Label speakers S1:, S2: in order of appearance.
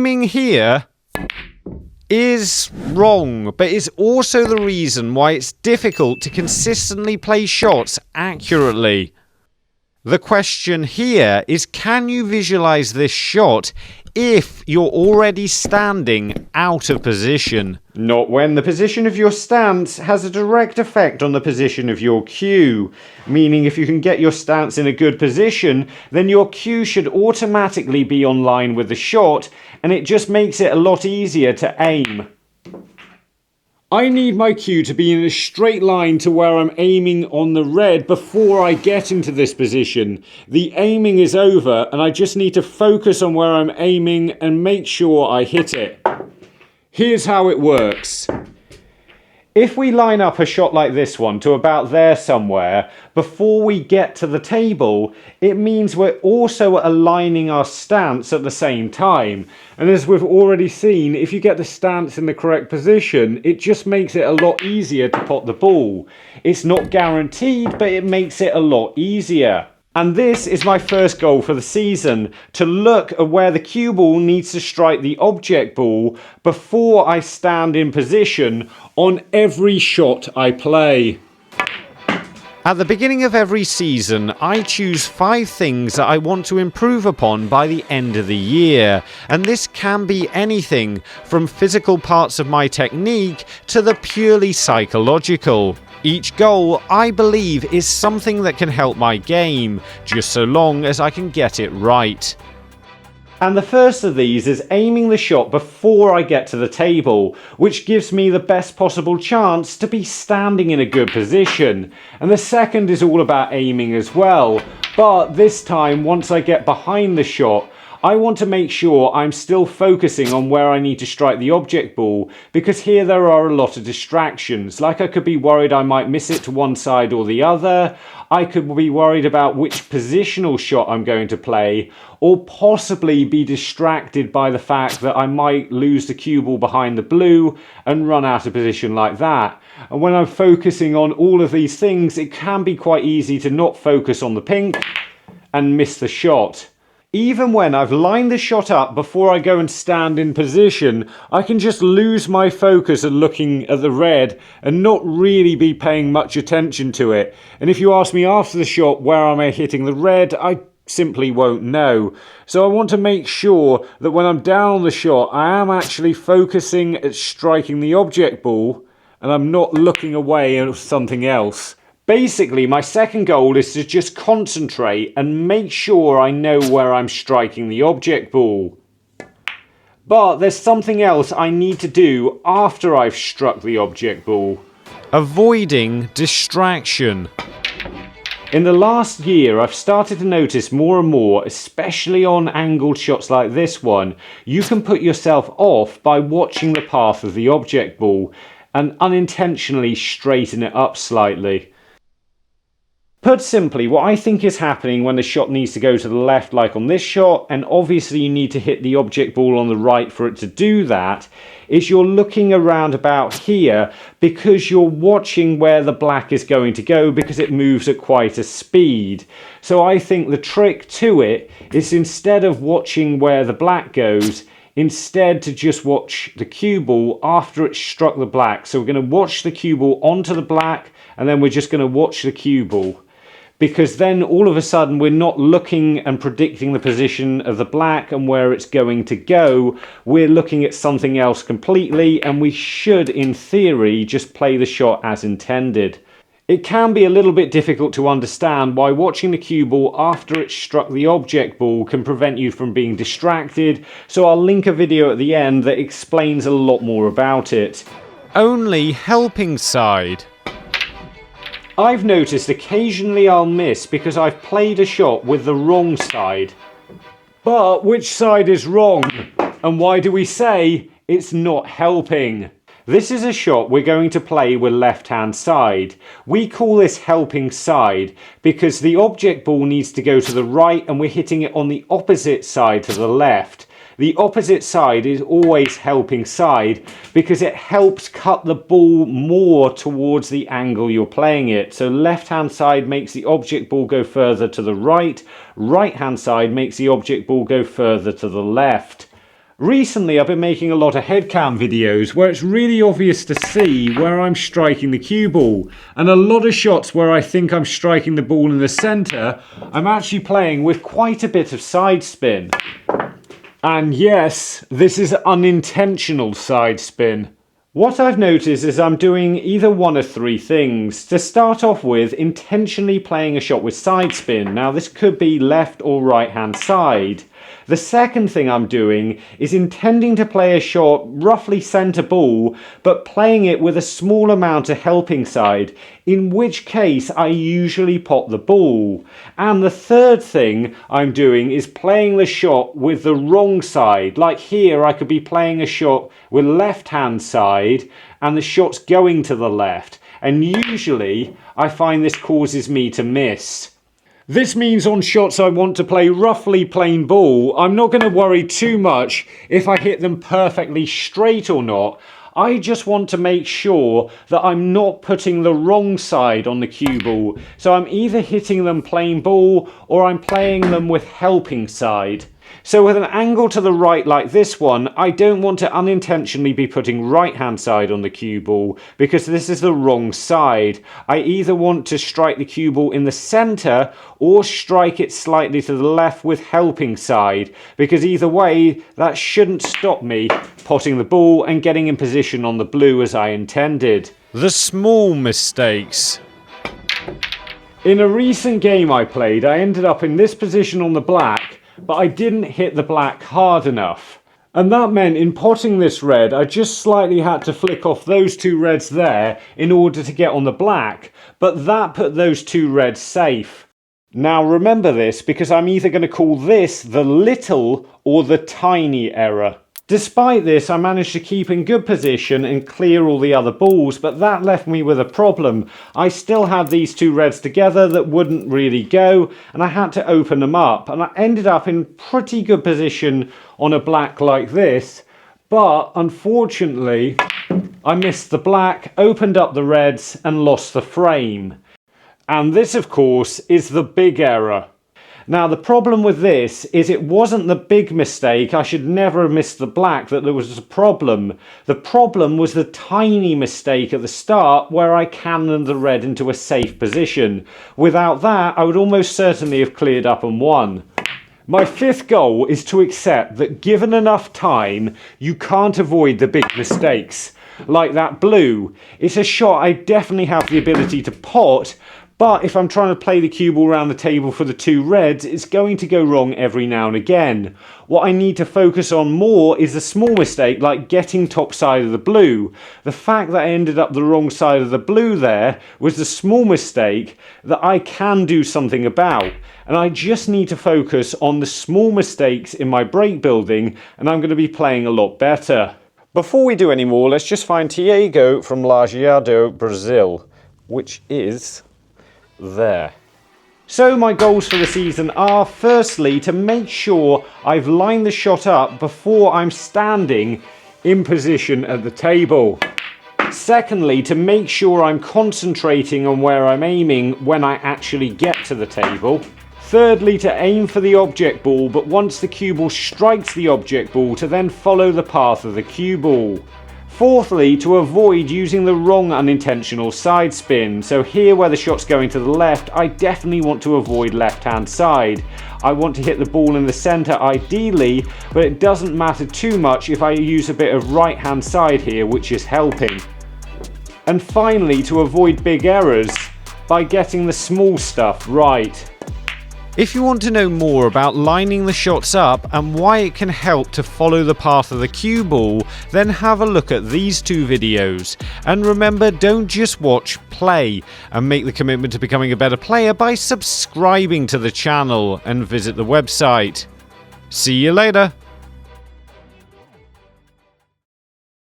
S1: aiming here is wrong, but it's also the reason why it's difficult to consistently play shots accurately. The question here is, can you visualize this shot if you're already standing out of position? Not when the position of your stance has a direct effect on the position of your cue. Meaning if you can get your stance in a good position, then your cue should automatically be on line with the shot, and it just makes it a lot easier to aim. I need my cue to be in a straight line to where I'm aiming on the red before I get into this position. The aiming is over and I just need to focus on where I'm aiming and make sure I hit it. Here's how it works. If we line up a shot like this one to about there somewhere, before we get to the table, it means we're also aligning our stance at the same time. And as we've already seen, if you get the stance in the correct position, it just makes it a lot easier to pot the ball. It's not guaranteed, but it makes it a lot easier. And this is my first goal for the season, to look at where the cue ball needs to strike the object ball before I stand in position on every shot I play. At the beginning of every season, I choose 5 things that I want to improve upon by the end of the year, and this can be anything from physical parts of my technique to the purely psychological. Each goal, I believe, is something that can help my game, just so long as I can get it right. And the first of these is aiming the shot before I get to the table, which gives me the best possible chance to be standing in a good position. And the second is all about aiming as well, but this time, once I get behind the shot, I want to make sure I'm still focusing on where I need to strike the object ball, because here there are a lot of distractions. Like I could be worried I might miss it to one side or the other. I could be worried about which positional shot I'm going to play, or possibly be distracted by the fact that I might lose the cue ball behind the blue and run out of position like that. And when I'm focusing on all of these things, it can be quite easy to not focus on the pink and miss the shot. Even when I've lined the shot up before I go and stand in position, I can just lose my focus and looking at the red and not really be paying much attention to it. And if you ask me after the shot where am I hitting the red, I simply won't know. So I want to make sure that when I'm down on the shot, I am actually focusing at striking the object ball and I'm not looking away at something else. Basically, my second goal is to just concentrate and make sure I know where I'm striking the object ball. But there's something else I need to do after I've struck the object ball. Avoiding distraction. In the last year, I've started to notice more and more, especially on angled shots like this one, you can put yourself off by watching the path of the object ball and unintentionally straighten it up slightly. Put simply, what I think is happening when the shot needs to go to the left, like on this shot, and obviously you need to hit the object ball on the right for it to do that, is you're looking around about here because you're watching where the black is going to go because it moves at quite a speed. So I think the trick to it is, instead of watching where the black goes, instead to just watch the cue ball after it's struck the black. So we're going to watch the cue ball onto the black, and then we're just going to watch the cue ball. Because then all of a sudden we're not looking and predicting the position of the black and where it's going to go. We're looking at something else completely, and we should, in theory, just play the shot as intended. It can be a little bit difficult to understand why watching the cue ball after it's struck the object ball can prevent you from being distracted, so I'll link a video at the end that explains a lot more about it. Only helping side. I've noticed occasionally I'll miss because I've played a shot with the wrong side. But which side is wrong? And why do we say it's not helping? This is a shot we're going to play with left-hand side. We call this helping side because the object ball needs to go to the right and we're hitting it on the opposite side to the left. The opposite side is always helping side because it helps cut the ball more towards the angle you're playing it. So left-hand side makes the object ball go further to the right. Right-hand side makes the object ball go further to the left. Recently I've been making a lot of headcam videos where it's really obvious to see where I'm striking the cue ball, and a lot of shots where I think I'm striking the ball in the centre, I'm actually playing with quite a bit of side spin. And yes, this is unintentional side spin. What I've noticed is I'm doing either one of three things. To start off with, intentionally playing a shot with side spin. Now this could be left or right hand side. The second thing I'm doing is intending to play a shot roughly centre ball, but playing it with a small amount of helping side, in which case I usually pot the ball. And the third thing I'm doing is playing the shot with the wrong side. Like here I could be playing a shot with left hand side and the shot's going to the left. And usually I find this causes me to miss. This means on shots I want to play roughly plain ball, I'm not going to worry too much if I hit them perfectly straight or not. I just want to make sure that I'm not putting the wrong side on the cue ball. So I'm either hitting them plain ball or I'm playing them with helping side. So with an angle to the right like this one, I don't want to unintentionally be putting right hand side on the cue ball because this is the wrong side. I either want to strike the cue ball in the centre or strike it slightly to the left with helping side, because either way that shouldn't stop me potting the ball and getting in position on the blue as I intended. The small mistakes. In a recent game I played, I ended up in this position on the black, but I didn't hit the black hard enough. And that meant in potting this red, I just slightly had to flick off those two reds there in order to get on the black, but that put those two reds safe. Now remember this, because I'm either going to call this the little or the tiny error. Despite this, I managed to keep in good position and clear all the other balls, but that left me with a problem. I still had these two reds together that wouldn't really go, and I had to open them up, and I ended up in pretty good position on a black like this, but unfortunately I missed the black, opened up the reds and lost the frame. And this of course is the big error. Now the problem with this is it wasn't the big mistake, I should never have missed the black, that there was a problem. The problem was the tiny mistake at the start where I cannoned the red into a safe position. Without that I would almost certainly have cleared up and won. My fifth goal is to accept that given enough time you can't avoid the big mistakes. Like that blue. It's a shot I definitely have the ability to pot, but if I'm trying to play the cue ball around the table for the two reds, it's going to go wrong every now and again. What I need to focus on more is the small mistake, like getting top side of the blue. The fact that I ended up the wrong side of the blue there was the small mistake that I can do something about. And I just need to focus on the small mistakes in my break building, and I'm going to be playing a lot better. Before we do any more, let's just find Tiago from Lajeado, Brazil, which is there. So my goals for the season are, firstly, to make sure I've lined the shot up before I'm standing in position at the table. Secondly, to make sure I'm concentrating on where I'm aiming when I actually get to the table. Thirdly, to aim for the object ball, but once the cue ball strikes the object ball, to then follow the path of the cue ball. Fourthly, to avoid using the wrong unintentional side spin. So here where the shot's going to the left, I definitely want to avoid left hand side. I want to hit the ball in the centre ideally, but it doesn't matter too much if I use a bit of right hand side here, which is helping. And finally, to avoid big errors by getting the small stuff right. If you want to know more about lining the shots up and why it can help to follow the path of the cue ball, then have a look at these two videos. And remember, don't just watch, play, and make the commitment to becoming a better player by subscribing to the channel and visit the website. See you later.